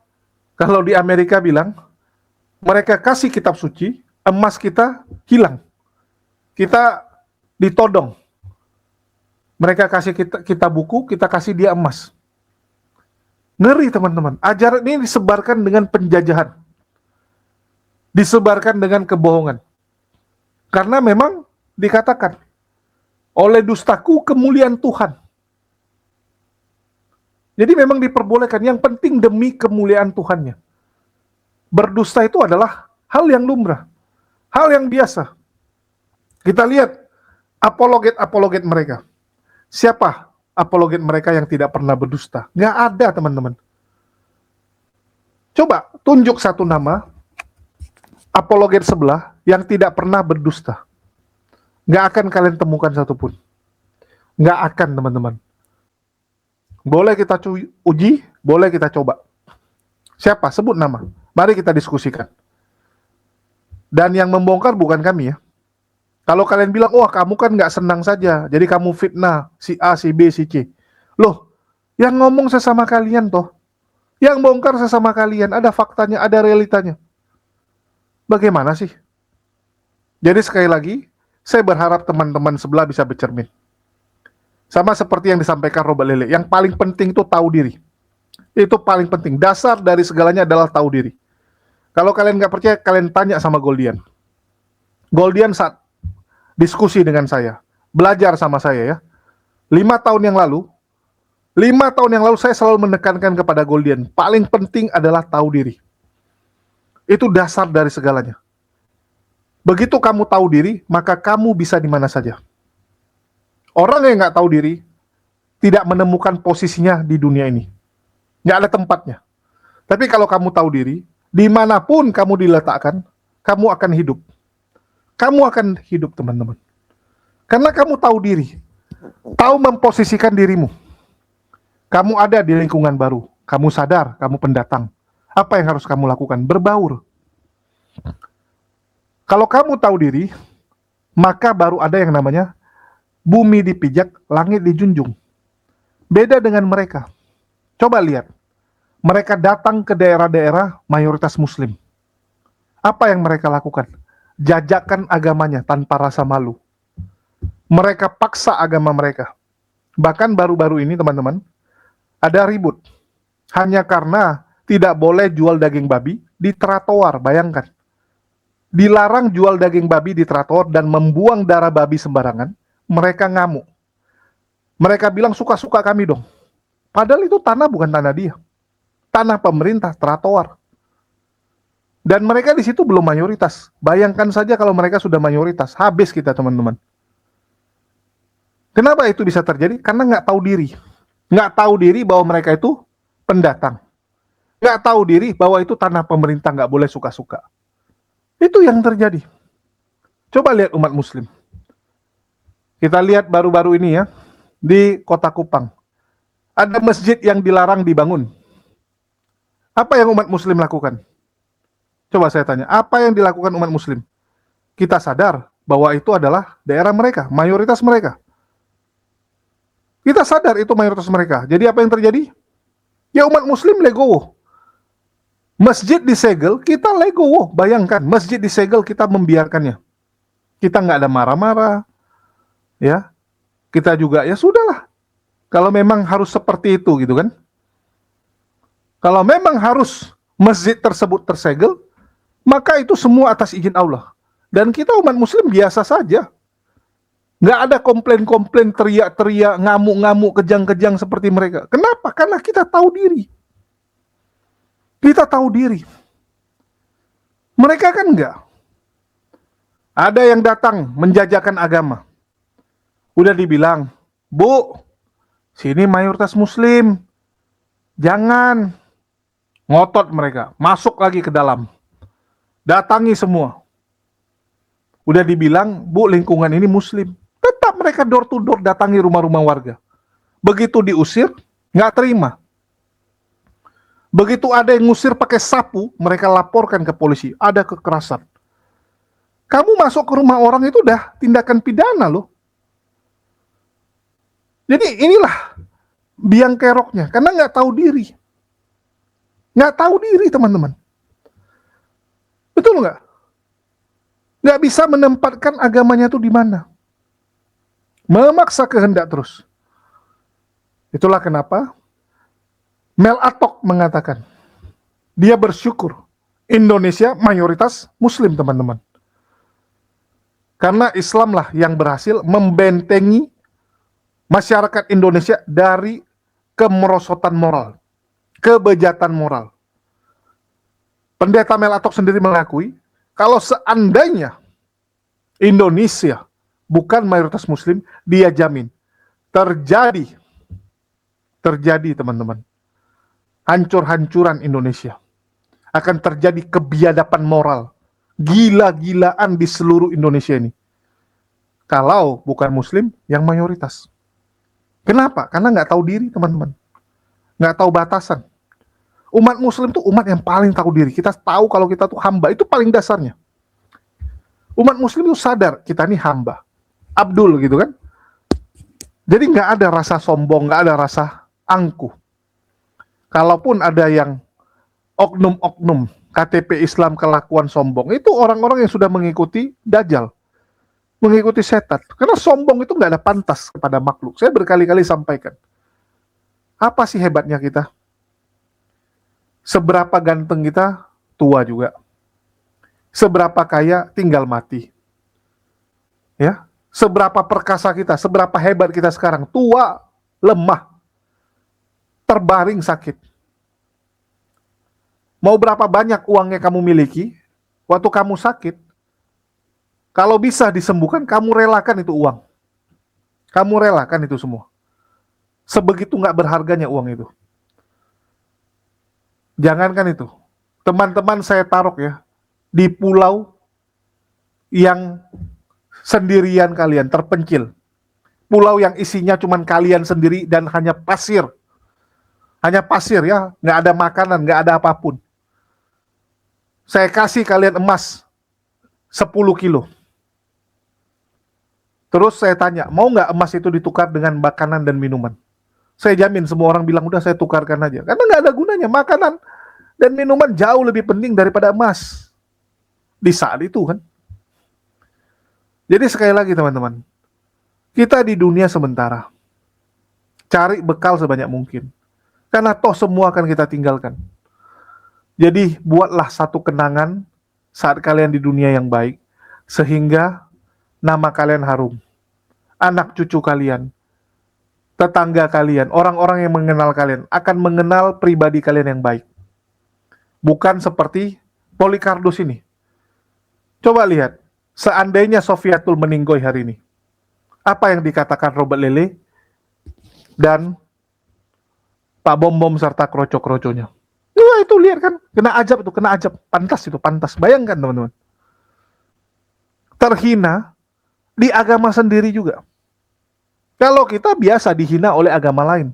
kalau di Amerika bilang mereka kasih kitab suci, emas kita hilang. Kita ditodong. Mereka kasih kita buku, kita kasih dia emas. Ngeri, teman-teman. Ajaran ini disebarkan dengan penjajahan. Disebarkan dengan kebohongan. Karena memang dikatakan, oleh dustaku kemuliaan Tuhan. Jadi memang diperbolehkan, yang penting demi kemuliaan Tuhannya. Berdusta itu adalah hal yang lumrah. Hal yang biasa. Kita lihat apologet-apologet mereka. Siapa apologet mereka yang tidak pernah berdusta? Nggak ada, teman-teman. Coba tunjuk satu nama apologet sebelah yang tidak pernah berdusta. Nggak akan kalian temukan satupun. Nggak akan, teman-teman. Boleh kita uji, boleh kita coba. Siapa? Sebut nama. Mari kita diskusikan. Dan yang membongkar bukan kami ya. Kalau kalian bilang, wah kamu kan nggak senang saja, jadi kamu fitnah si A, si B, si C. Loh, yang ngomong sesama kalian toh. Yang bongkar sesama kalian, ada faktanya, ada realitanya. Bagaimana sih? Jadi sekali lagi, saya berharap teman-teman sebelah bisa bercermin. Sama seperti yang disampaikan Robert Lele, yang paling penting itu tahu diri. Itu paling penting. Dasar dari segalanya adalah tahu diri. Kalau kalian nggak percaya, kalian tanya sama Goldian. Goldian saat diskusi dengan saya, belajar sama saya ya. 5 tahun yang lalu saya selalu menekankan kepada Goldian, paling penting adalah tahu diri. Itu dasar dari segalanya. Begitu kamu tahu diri, maka kamu bisa di mana saja. Orang yang nggak tahu diri, tidak menemukan posisinya di dunia ini. Nggak ada tempatnya. Tapi kalau kamu tahu diri, dimanapun kamu diletakkan, kamu akan hidup. Kamu akan hidup, teman-teman. Karena kamu tahu diri. Tahu memposisikan dirimu. Kamu ada di lingkungan baru. Kamu sadar, kamu pendatang. Apa yang harus kamu lakukan? Berbaur. Kalau kamu tahu diri, maka baru ada yang namanya bumi dipijak, langit dijunjung. Beda dengan mereka. Coba lihat. Mereka datang ke daerah-daerah mayoritas muslim. Apa yang mereka lakukan? Jajakan agamanya tanpa rasa malu. Mereka paksa agama mereka. Bahkan baru-baru ini, teman-teman, ada ribut. Hanya karena tidak boleh jual daging babi di trotoar, bayangkan. Dilarang jual daging babi di trotoar dan membuang darah babi sembarangan, mereka ngamuk. Mereka bilang, suka-suka kami dong. Padahal itu tanah bukan tanah dia. Tanah pemerintah, trotoar. Dan mereka di situ belum mayoritas. Bayangkan saja kalau mereka sudah mayoritas. Habis kita, teman-teman. Kenapa itu bisa terjadi? Karena nggak tahu diri. Nggak tahu diri bahwa mereka itu pendatang. Nggak tahu diri bahwa itu tanah pemerintah, nggak boleh suka-suka. Itu yang terjadi. Coba lihat umat muslim. Kita lihat baru-baru ini ya, di Kota Kupang. Ada masjid yang dilarang dibangun. Apa yang umat muslim lakukan? Coba saya tanya, apa yang dilakukan umat muslim? Kita sadar bahwa itu adalah daerah mereka, mayoritas mereka. Kita sadar itu mayoritas mereka. Jadi apa yang terjadi? Ya umat muslim legowo. Masjid disegel, kita legowo. Bayangkan, masjid disegel, kita membiarkannya. Kita nggak ada marah-marah. Ya, kita juga, ya sudahlah. Kalau memang harus seperti itu gitu kan. Kalau memang harus masjid tersebut tersegel, maka itu semua atas izin Allah. Dan kita umat muslim biasa saja. Nggak ada komplain-komplain, teriak-teriak, ngamuk-ngamuk, kejang-kejang seperti mereka. Kenapa? Karena kita tahu diri. Kita tahu diri. Mereka kan enggak. Ada yang datang menjajakan agama. Udah dibilang, Bu, sini mayoritas muslim. Jangan. Ngotot mereka. Masuk lagi ke dalam. Datangi semua. Udah dibilang, Bu, lingkungan ini muslim. Tetap mereka door to door datangi rumah-rumah warga. Begitu diusir, nggak terima. Begitu ada yang ngusir pakai sapu, mereka laporkan ke polisi. Ada kekerasan. Kamu masuk ke rumah orang itu udah tindakan pidana loh. Jadi inilah biang keroknya. Karena nggak tahu diri. Nggak tahu diri, teman-teman. Betul nggak? Nggak bisa menempatkan agamanya itu di mana. Memaksa kehendak terus. Itulah kenapa Mel Atok mengatakan, dia bersyukur Indonesia mayoritas muslim, teman-teman. Karena Islamlah yang berhasil membentengi masyarakat Indonesia dari kemerosotan moral, kebejatan moral. Pendeta Mel Atok sendiri mengakui, kalau seandainya Indonesia bukan mayoritas muslim, dia jamin terjadi teman-teman, hancur-hancuran Indonesia. Akan terjadi kebiadaban moral, gila-gilaan di seluruh Indonesia ini. Kalau bukan muslim yang mayoritas. Kenapa? Karena nggak tahu diri, teman-teman. Nggak tahu batasan. Umat muslim tuh umat yang paling tahu diri. Kita tahu kalau kita tuh hamba, itu paling dasarnya. Umat muslim itu sadar, kita ini hamba. Abdul gitu kan. Jadi nggak ada rasa sombong, nggak ada rasa angkuh. Kalaupun ada yang oknum-oknum KTP Islam kelakuan sombong, itu orang-orang yang sudah mengikuti Dajjal, mengikuti setan. Karena sombong itu nggak ada pantas kepada makhluk. Saya berkali-kali sampaikan. Apa sih hebatnya kita? Seberapa ganteng kita, tua juga. Seberapa kaya tinggal mati. Ya, seberapa perkasa kita, seberapa hebat kita sekarang, tua, lemah, terbaring sakit. Mau berapa banyak uangnya kamu miliki, waktu kamu sakit, kalau bisa disembuhkan, kamu relakan itu uang. Kamu relakan itu semua. Sebegitu nggak berharganya uang itu. Jangankan itu. Teman-teman saya taruh ya, di pulau yang sendirian kalian, terpencil. Pulau yang isinya cuman kalian sendiri dan hanya pasir. Hanya pasir ya, nggak ada makanan, nggak ada apapun. Saya kasih kalian emas 10 kilo. Terus saya tanya, mau nggak emas itu ditukar dengan makanan dan minuman? Saya jamin semua orang bilang, udah saya tukarkan aja. Karena nggak ada gunanya, makanan dan minuman jauh lebih penting daripada emas. Di saat itu kan. Jadi sekali lagi teman-teman, kita di dunia sementara. Cari bekal sebanyak mungkin. Karena toh semua akan kita tinggalkan. Jadi buatlah satu kenangan saat kalian di dunia yang baik. Sehingga nama kalian harum. Anak cucu kalian, tetangga kalian, orang-orang yang mengenal kalian akan mengenal pribadi kalian yang baik. Bukan seperti Polycarpus ini. Coba lihat, seandainya Sofiatul meninggoy hari ini, apa yang dikatakan Robert Lele dan Pak Bom-Bom serta kroco-kroconya? Wah, itu lihat kan, kena ajab itu, kena ajab, pantas itu, pantas. Bayangkan teman-teman, terhina di agama sendiri juga. Kalau kita biasa dihina oleh agama lain,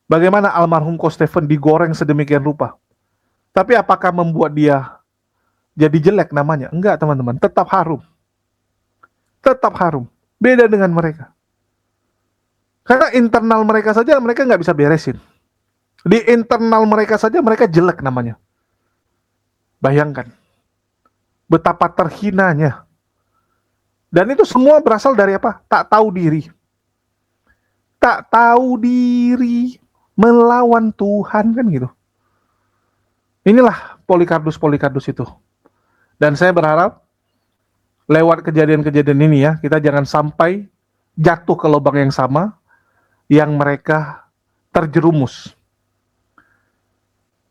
bagaimana almarhum Ko Stephen digoreng sedemikian rupa? Tapi apakah membuat dia jadi jelek namanya? Enggak teman-teman, tetap harum. Tetap harum. Beda dengan mereka. Karena internal mereka saja mereka nggak bisa beresin. Di internal mereka saja mereka jelek namanya. Bayangkan. Betapa terhinanya. Dan itu semua berasal dari apa? Tak tahu diri. Tak tahu diri. Melawan Tuhan kan gitu. Inilah Polycarpus itu. Dan saya berharap lewat kejadian-kejadian ini ya, kita jangan sampai jatuh ke lubang yang sama yang mereka terjerumus.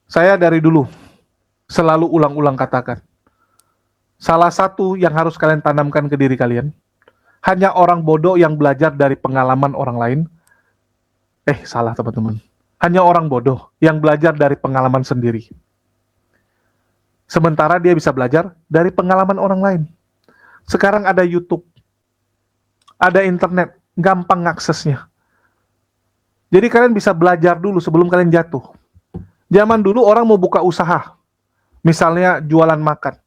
Saya dari dulu selalu ulang-ulang katakan, salah satu yang harus kalian tanamkan ke diri kalian, hanya orang bodoh yang belajar dari pengalaman orang lain. Salah teman-teman. Hanya orang bodoh yang belajar dari pengalaman sendiri. Sementara dia bisa belajar dari pengalaman orang lain. Sekarang ada YouTube, ada internet, gampang aksesnya. Jadi kalian bisa belajar dulu sebelum kalian jatuh. Zaman dulu orang mau buka usaha, misalnya jualan makan.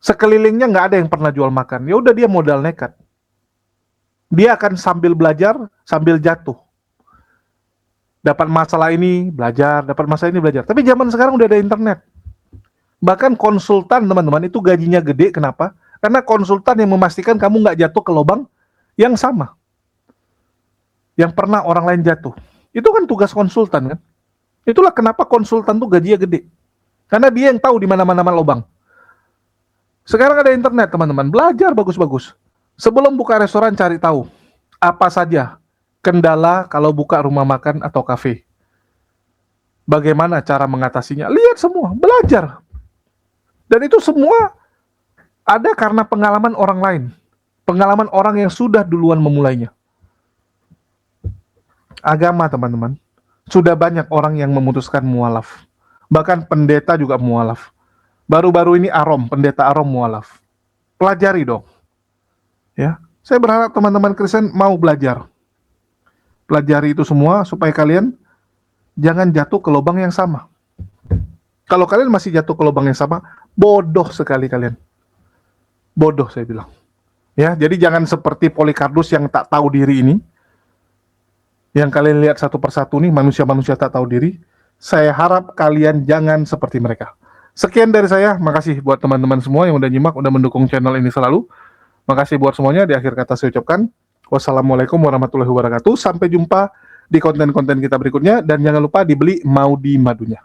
Sekelilingnya nggak ada yang pernah jual makan. Ya udah dia modal nekat. Dia akan sambil belajar, sambil jatuh. Dapat masalah ini, belajar. Dapat masalah ini, belajar. Tapi zaman sekarang udah ada internet. Bahkan konsultan, teman-teman, itu gajinya gede. Kenapa? Karena konsultan yang memastikan kamu nggak jatuh ke lubang yang sama. Yang pernah orang lain jatuh. Itu kan tugas konsultan, kan? Itulah kenapa konsultan tuh gajinya gede. Karena dia yang tahu di mana-mana lubang. Sekarang ada internet, teman-teman. Belajar bagus-bagus. Sebelum buka restoran, cari tahu. Apa saja kendala kalau buka rumah makan atau kafe. Bagaimana cara mengatasinya? Lihat semua, belajar. Dan itu semua ada karena pengalaman orang lain. Pengalaman orang yang sudah duluan memulainya. Agama, teman-teman. Sudah banyak orang yang memutuskan mualaf. Bahkan pendeta juga mualaf. Baru-baru ini pendeta Arom mualaf. Pelajari dong. Ya, saya berharap teman-teman Kristen mau belajar. Pelajari itu semua supaya kalian jangan jatuh ke lubang yang sama. Kalau kalian masih jatuh ke lubang yang sama, bodoh sekali kalian. Bodoh saya bilang. Ya, jadi jangan seperti Polycarpus yang tak tahu diri ini. Yang kalian lihat satu persatu nih, manusia-manusia tak tahu diri. Saya harap kalian jangan seperti mereka. Sekian dari saya, makasih buat teman-teman semua yang udah nyimak, udah mendukung channel ini selalu. Makasih buat semuanya, di akhir kata saya ucapkan wassalamualaikum warahmatullahi wabarakatuh. Sampai jumpa di konten-konten kita berikutnya. Dan jangan lupa dibeli Maudi Madunya.